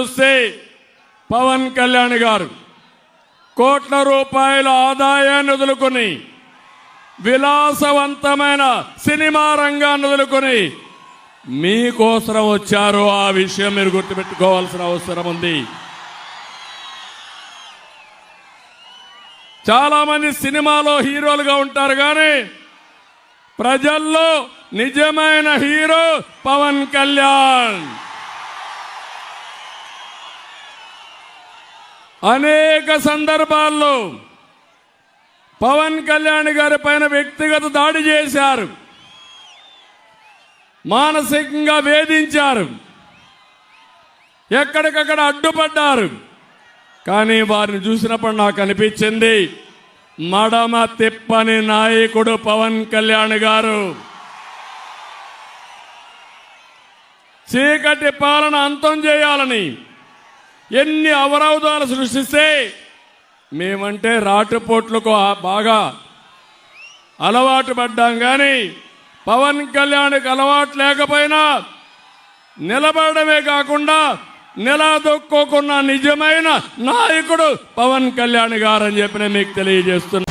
చూస్తే పవన్ కళ్యాణ్ గారు కోట్ల రూపాయల ఆదాయాన్ని వదులుకొని విలాసవంతమైన సినిమా రంగాన్ని వదులుకొని మీకోసం వచ్చారు. ఆ విషయం మీరు గుర్తుపెట్టుకోవాల్సిన అవసరం ఉంది. చాలా మంది సినిమాలో హీరోలుగా ఉంటారు కానీ ప్రజల్లో నిజమైన హీరో పవన్ కళ్యాణ్. అనేక సందర్భాల్లో పవన్ కళ్యాణ్ గారి పైన వ్యక్తిగత దాడి చేశారు, మానసికంగా వేధించారు, ఎక్కడికక్కడ అడ్డుపడ్డారు. కానీ వారిని చూసినప్పుడు నాకు అనిపించింది మడమ తిప్పని నాయకుడు పవన్ కళ్యాణ్ గారు. చీకటి పాలన అంతం చేయాలని ఎన్ని అవరోధాలు సృష్టిస్తే మేమంటే రాటుపోట్లకు బాగా అలవాటు పడ్డాం. కానీ పవన్ కళ్యాణ్కి అలవాటు లేకపోయినా నిలబడమే కాకుండా నిలదొక్కున్న నిజమైన నాయకుడు పవన్ కళ్యాణ్ గారు అని చెప్పి నేను మీకు తెలియజేస్తున్నా.